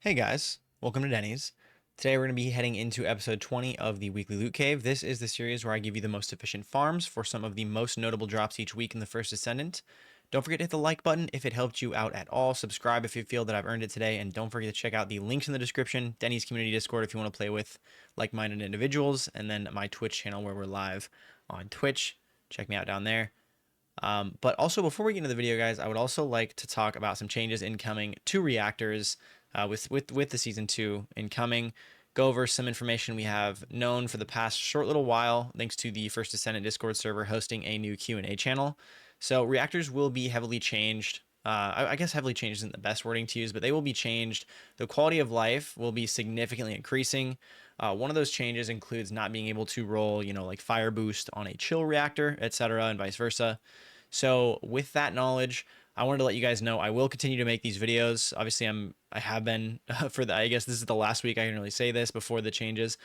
Hey guys, welcome to Denny's. Today we're going to be heading into episode 20 of the Weekly Loot Cave. This is the series where I give you the most efficient farms for some of the most notable drops each week in the first Descendant. Don't forget to hit the like button if it helped you out at all. Subscribe if you feel that I've earned it today. And don't forget to check out the links in the description, Denny's community Discord if you want to play with like-minded individuals, and then my Twitch channel where we're live on Twitch. Check me out down there. But also, before we get into the video, guys, I would also like to talk about some changes incoming to reactors with the season 2 incoming. Go over some information we have known for the past short little while, thanks to the First Descendant Discord server hosting a new Q&A channel. So reactors will be heavily changed. I guess heavily changed isn't the best wording to use, but they will be changed. The quality of life will be significantly increasing. One of those changes includes not being able to roll, like fire boost on a chill reactor, etc., and vice versa. So with that knowledge, I wanted to let you guys know I will continue to make these videos. Obviously, I have been I guess this is the last week I can really say this before the changes.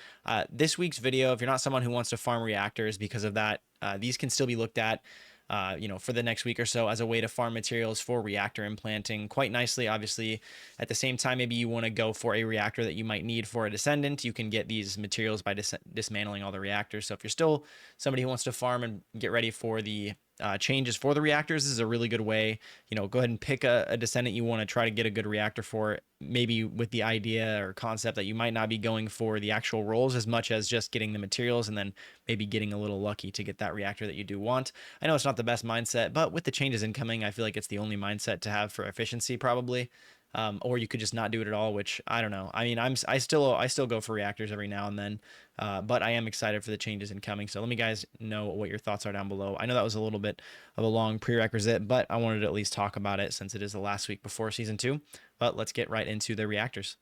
This week's video, if you're not someone who wants to farm reactors because of that, these can still be looked at for the next week or so as a way to farm materials for reactor implanting quite nicely. Obviously, at the same time, maybe you want to go for a reactor that you might need for a Descendant. You can get these materials by dismantling all the reactors. So if you're still somebody who wants to farm and get ready for the changes for the reactors, this is a really good way. Go ahead and pick a Descendant you want to try to get a good reactor for, maybe with the idea or concept that you might not be going for the actual rolls as much as just getting the materials and then maybe getting a little lucky to get that reactor that you do want. I know it's not the best mindset, but with the changes incoming, I feel like it's the only mindset to have for efficiency probably. Or you could just not do it at all, which I don't know. I mean, I still go for reactors every now and then, but I am excited for the changes incoming. So let me guys know what your thoughts are down below. I know that was a little bit of a long prerequisite, but I wanted to at least talk about it since it is the last week before season 2. But let's get right into the reactors.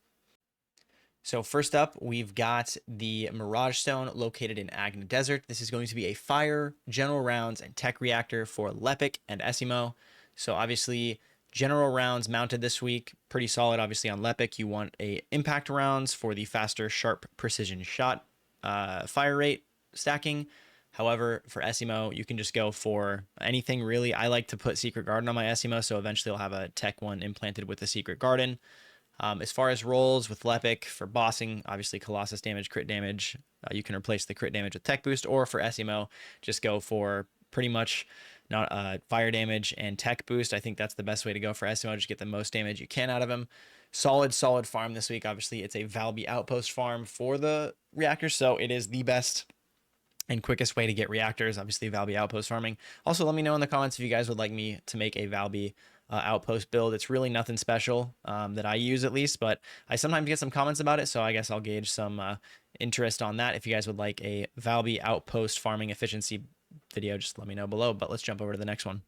So first up, we've got the Mirage Stone located in Agna Desert. This is going to be a fire, general rounds, and tech reactor for Lepic and Esiemo. So obviously, general rounds mounted this week, pretty solid. Obviously on Lepic, you want a impact rounds for the faster, sharp precision shot fire rate stacking. However, for Esiemo, you can just go for anything really. I like to put Secret Garden on my Esiemo, so eventually I'll have a tech one implanted with the Secret Garden. As far as rolls with Lepic for bossing, obviously Colossus damage, crit damage, you can replace the crit damage with tech boost, or for Esiemo, just go for pretty much not fire damage and tech boost. I think that's the best way to go for Esiemo. Just get the most damage you can out of him. Solid farm this week. Obviously, it's a Valby outpost farm for the reactors, so it is the best and quickest way to get reactors. Obviously, Valby outpost farming. Also, let me know in the comments if you guys would like me to make a Valby outpost build. It's really nothing special that I use, at least, but I sometimes get some comments about it, so I guess I'll gauge some interest on that. If you guys would like a Valby outpost farming efficiency video, just let me know below. But let's jump over to the next one.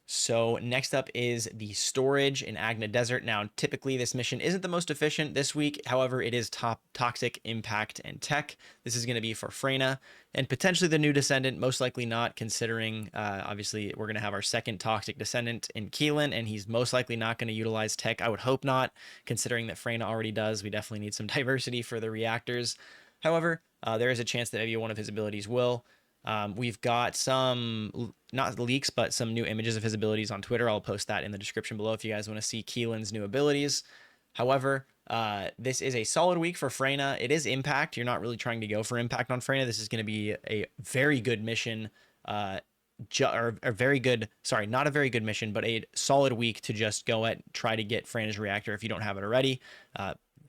So next up is the storage in Agna Desert. Now, typically this mission isn't the most efficient this week. However, it is top toxic, impact, and tech. This is going to be for Freyna and potentially the new Descendant. Most likely not, considering obviously we're going to have our second toxic Descendant in Keelan, and he's most likely not going to utilize tech. I would hope not, considering that Freyna already does. We definitely need some diversity for the reactors. However, there is a chance that maybe one of his abilities will. We've got some, not leaks, but some new images of his abilities on Twitter. I'll post that in the description below if you guys want to see Keelan's new abilities. However, this is a solid week for Freyna. It is impact. You're not really trying to go for impact on Freyna. This is going to be a very good mission, not a very good mission, but a solid week to just go at, try to get Freyna's reactor if you don't have it already.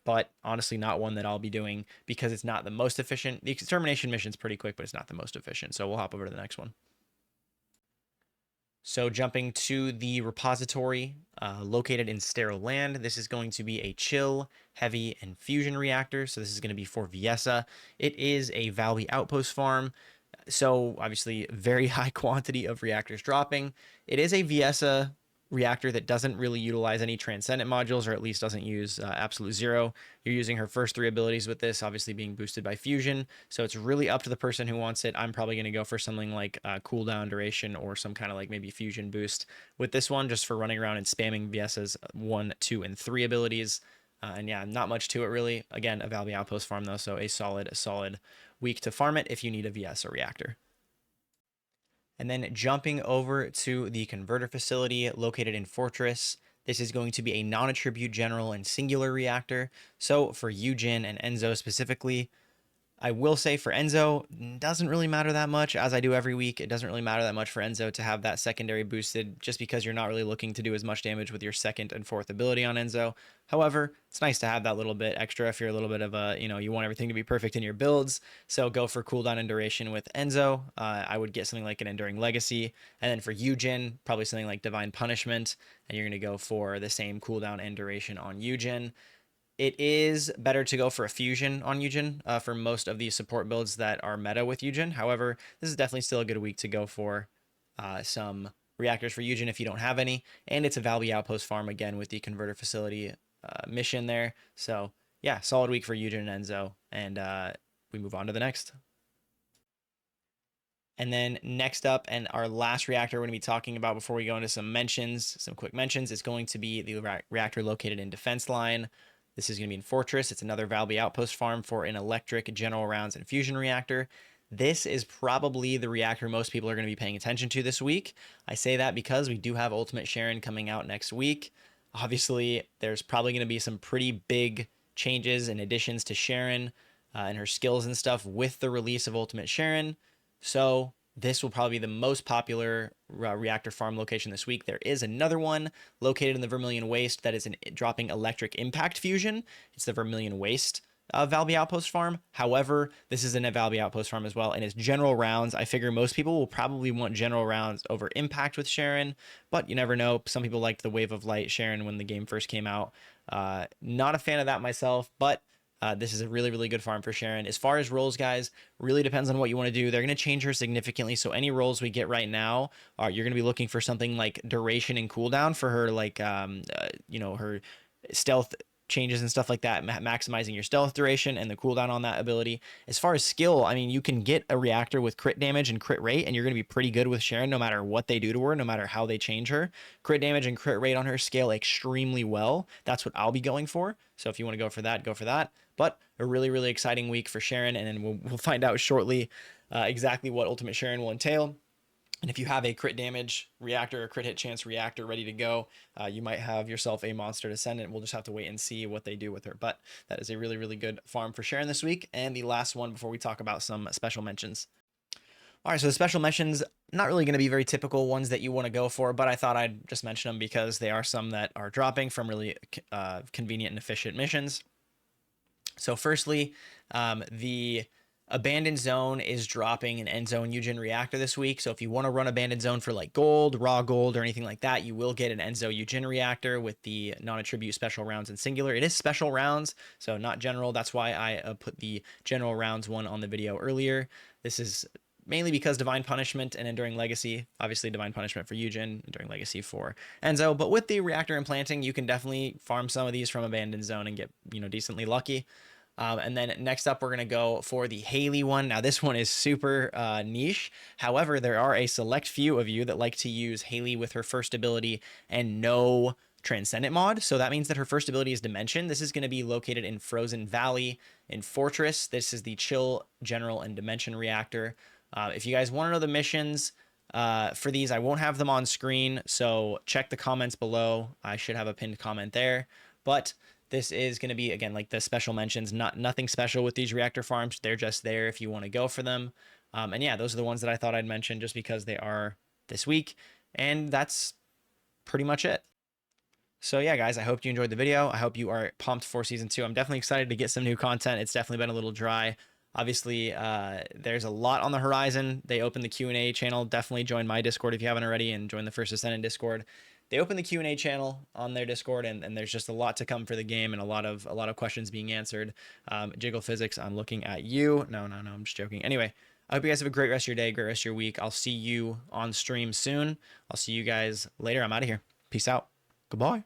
But honestly, not one that I'll be doing because it's not the most efficient. The extermination mission's pretty quick, but it's not the most efficient. So we'll hop over to the next one. So jumping to the repository located in Sterile Land, this is going to be a chill, heavy, and fusion reactor. So this is going to be for Viessa. It is a Valby outpost farm. So obviously very high quantity of reactors dropping. It is a Viessa reactor that doesn't really utilize any Transcendent modules, or at least doesn't use Absolute Zero. You're using her first 3 abilities with this, obviously being boosted by Fusion, so it's really up to the person who wants it. I'm probably going to go for something like cooldown duration or some kind of like maybe Fusion boost with this one, just for running around and spamming Viessa's 1, 2, and 3 abilities. And yeah, not much to it really. Again, a Valby outpost farm though, so a solid week to farm it if you need a Viessa reactor. And then jumping over to the converter facility located in Fortress, This is going to be a non-attribute general and singular reactor. So for Yujin and Enzo specifically, I will say for Enzo, doesn't really matter that much, as I do every week. It doesn't really matter that much for Enzo to have that secondary boosted, just because you're not really looking to do as much damage with your second and fourth ability on Enzo. However, it's nice to have that little bit extra if you're a little bit of a, you want everything to be perfect in your builds. So go for cooldown and duration with Enzo. I would get something like an Enduring Legacy. And then for Yujin, probably something like Divine Punishment. And you're going to go for the same cooldown and duration on Yujin. It is better to go for a fusion on Yujin for most of the support builds that are meta with Yujin. However, this is definitely still a good week to go for some reactors for Yujin if you don't have any. And it's a Valby Outpost farm again with the Converter Facility mission there. So yeah, solid week for Yujin and Enzo. And we move on to the next. And then next up, and our last reactor we're going to be talking about before we go into some mentions, some quick mentions, is going to be the reactor located in Defense Line. This is going to be in Fortress. It's another Valby Outpost farm for an electric general rounds and fusion reactor. This is probably the reactor most people are going to be paying attention to this week. I say that because we do have Ultimate Sharon coming out next week. Obviously, there's probably going to be some pretty big changes and additions to Sharon and her skills and stuff with the release of Ultimate Sharon. So this will probably be the most popular reactor farm location this week. There is another one located in the Vermilion Waste that is dropping electric impact fusion. It's the Vermilion Waste Valby Outpost farm. However, this is a Valby Outpost farm as well, and it's general rounds. I figure most people will probably want general rounds over impact with Sharon, but you never know. Some people liked the Wave of Light Sharon when the game first came out. Not a fan of that myself, but this is a really, really good farm for Sharon. As far as rolls, guys, really depends on what you want to do. They're going to change her significantly. So any rolls we get right now, you're going to be looking for something like duration and cooldown for her, like, her stealth changes and stuff like that, maximizing your stealth duration and the cooldown on that ability. As far as skill, I mean, you can get a reactor with crit damage and crit rate, and you're going to be pretty good with Sharon no matter what they do to her, no matter how they change her. Crit damage and crit rate on her scale extremely well. That's what I'll be going for. So if you want to go for that, go for that. But a really, really exciting week for Sharon, and then we'll find out shortly exactly what Ultimate Sharon will entail. And if you have a crit damage reactor or crit hit chance reactor ready to go, you might have yourself a monster Descendant. We'll just have to wait and see what they do with her. But that is a really, really good farm for Sharon this week. And the last one before we talk about some special mentions. All right, so the special mentions, not really going to be very typical ones that you want to go for, but I thought I'd just mention them because they are some that are dropping from really convenient and efficient missions. So firstly, the Abandoned Zone is dropping an Enzo and Yujin reactor this week. So if you want to run Abandoned Zone for like gold, raw gold, or anything like that, you will get an Enzo Yujin reactor with the non-attribute special rounds and singular. It is special rounds, so not general. That's why I put the general rounds one on the video earlier. This is mainly because Divine Punishment and Enduring Legacy, obviously Divine Punishment for Yujin, Enduring Legacy for Enzo. But with the reactor implanting, you can definitely farm some of these from Abandoned Zone and get, decently lucky. And then next up, we're going to go for the Haley one. Now, this one is super niche. However, there are a select few of you that like to use Haley with her first ability and no Transcendent mod. So that means that her first ability is Dimension. This is going to be located in Frozen Valley in Fortress. This is the Chill, General, and Dimension reactor. If you guys want to know the missions for these, I won't have them on screen. So check the comments below. I should have a pinned comment there. But this is going to be, again, like the special mentions, nothing special with these reactor farms. They're just there if you want to go for them. And yeah, those are the ones that I thought I'd mention just because they are this week. And that's pretty much it. So yeah, guys, I hope you enjoyed the video. I hope you are pumped for Season 2. I'm definitely excited to get some new content. It's definitely been a little dry. Obviously, there's a lot on the horizon. They opened the Q&A channel. Definitely join my Discord if you haven't already, and join the First Descendant Discord. They opened the Q&A channel on their Discord, and there's just a lot to come for the game and a lot of questions being answered. Jiggle Physics, I'm looking at you. No, I'm just joking. Anyway, I hope you guys have a great rest of your day, great rest of your week. I'll see you on stream soon. I'll see you guys later. I'm out of here. Peace out. Goodbye.